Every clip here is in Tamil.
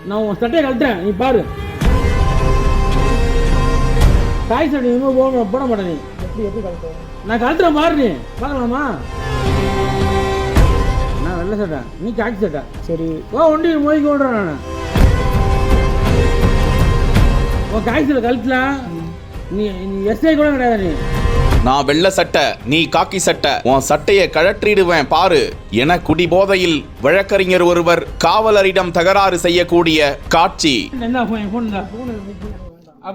நான் உன் சட்டையை கழட்டுறேன், நீ பாரு. தாய் சட்டை இனிமேல் போட மாட்டேன். நீ எப்படி கழட்டுவேன்? நான் கழட்டுறேன் பாரு, நீ பார்க்கலாமா? நான் வெள்ளை சட்டை, நீ காக்கி சட்டை. சரி ஒண்டி மோதிக்க விடுறேன் நான். உன் காக்கி சட்டை கழட்டலாம், நீ எஸ்ஐ கூட கிடையாது. நீ நான் வெள்ள சட்டை, நீ காக்கி சட்டை, உன் சட்டையை கழற்றிடுவேன் பாரு என குடிபோதையில் வழக்கறிஞர் ஒருவர் காவலரிடம் தகராறு செய்யக்கூடிய காட்சி. என்ன அப்ப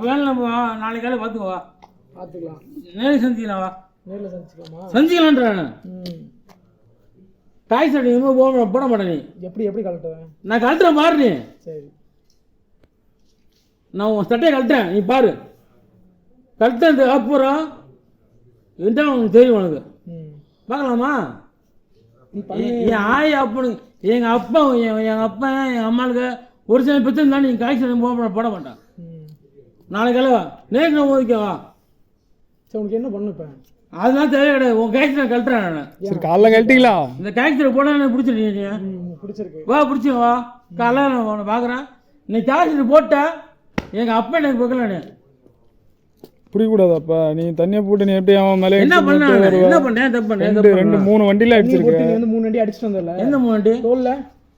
வேணும், நாளைக்கு காலை பார்த்துக்கலாம். நேரில் சந்திக்கலாம், சந்திக்கலான்ற. தாய் சட்டை இனிமேல் போட மாட்டேன். நீ எப்படி கழட்டுவேன்? நான் கழட்டுறேன் பாரு, நீ. சரி நான் உன் சட்டையை கழட்டுறேன், நீ பாரு. கழட்டு அப்புறம் என்ன உனக்கு தெரியும், உனக்கு பார்க்கலாமா? என் ஆய் அப்பனுக்கு, எங்கள் அப்பா எங்கள் அம்மாளுக்கு ஒரு சில பிரச்சனை இருந்தாலும் நீங்கள் காய்ச்சி போட மாட்டான். நாளைக்கு கலவா நேற்று நான் ஓதிக்கவா. சரி உனக்கு என்ன பண்ணு இப்போ? அதெல்லாம் தேவை கிடையாது. உன் காய்ச்சி நான் கழட்டுறேன். நான் சரி காலைல கழட்டிங்களா? இந்த காய்ச்சல் போட எனக்கு பிடிச்சிருக்கீங்க. பிடிச்சிருக்கு, வா பிடிச்சி வா. காலைல நான் உன்னை பார்க்குறேன். நீ காய்ச்சல் போட்ட எங்கள் அப்பா எனக்கு பார்க்கல. பிடிக்கூடாதாப்பா? நீ தண்ணியை போட்டு நீ எப்படி அவன் மேலே என்ன பண்ணேன்? தப்பு பண்ணேன். 2-3 வண்டியில அடிச்சிருக்கேன். 3 வண்டி அடிச்சிட்டு வந்தல. எந்த 3 வண்டி? தோல்ல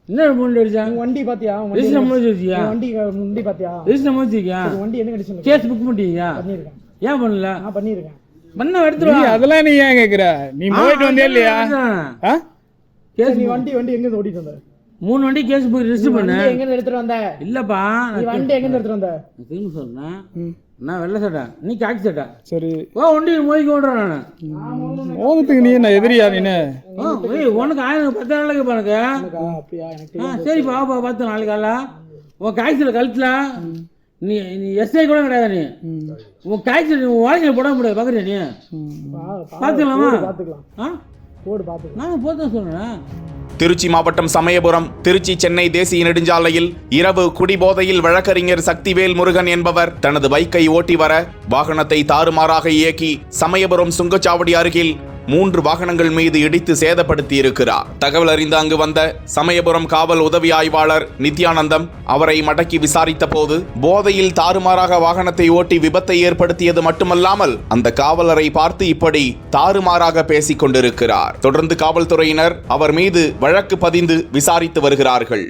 என்ன 3 வண்டி அடிச்சா? வண்டி பாத்தியா? ரெஜிஸ்டர் முடிச்சிருக்கியா? வண்டி பாத்தியா? ரெஜிஸ்டர் முடிச்சிருக்கியா? வண்டி என்ன கண்டிஷன்ல? கேஸ் புக் பண்ணிருக்கியா? பண்ணிருக்கேன். ஏன் பண்ணல? நான் பண்ணிருக்கேன். பண்ண எடுத்துரு. அதெல்லாம் நீ ஏன் கேக்குற? நீ போயிட்டு வந்தே இல்லையா? கேஸ் நீ வண்டி எங்க ஓடிட்டு வந்த? 3 வண்டி கேஸ் புக் ரெஜிஸ்டர் பண்ண. எங்க எடுத்துட்டு வந்த? இல்லப்பா, நீ வண்டி எங்க எடுத்துட்டு வந்த? திரும்ப சொல்றேன். நான் வெள்ளை சட்டை, நீ காக்கி சட்டை. சரி ஒண்டி மோதிக்க விடுறேன். நான் மோதத்துக்கு நீ என்ன எதிரியா? நீ உனக்கு 10,000 பாருங்க. சரிப்பா பார்த்து நாளைக்கு கால உன் காய்ச்சல கழட்டலாம். நீ எஸ்ஐ கூட கிடையாது. நீ உன் காய்ச்சல் உன் வாழ்க்கையில் போட முடியாது. பார்க்குறியா? நீ பார்த்துக்கலாமா? நான் போதான் சொல்றேன். திருச்சி மாவட்டம் சமயபுரம் திருச்சி சென்னை தேசிய நெடுஞ்சாலையில் இரவு குடிபோதையில் வழக்கறிஞர் சக்திவேல் முருகன் என்பவர் தனது பைக்கை ஓட்டி வர வாகனத்தை தாறுமாறாக இயக்கி சமயபுரம் சுங்கச்சாவடி அருகில் 3 வாகனங்கள் மீது இடித்து சேதப்படுத்தி இருக்கிறார். தகவல் அறிந்து அங்கு வந்த சமயபுரம் காவல் உதவி ஆய்வாளர் நித்யானந்தம் அவரை மடக்கி விசாரித்த போது போதையில் தாறுமாறாக வாகனத்தை ஓட்டி விபத்தை ஏற்படுத்தியது மட்டுமல்லாமல் அந்த காவலரை பார்த்து இப்படி தாறுமாறாக பேசிக் கொண்டிருக்கிறார். தொடர்ந்து காவல்துறையினர் அவர் மீது வழக்கு பதிந்து விசாரித்து வருகிறார்கள்.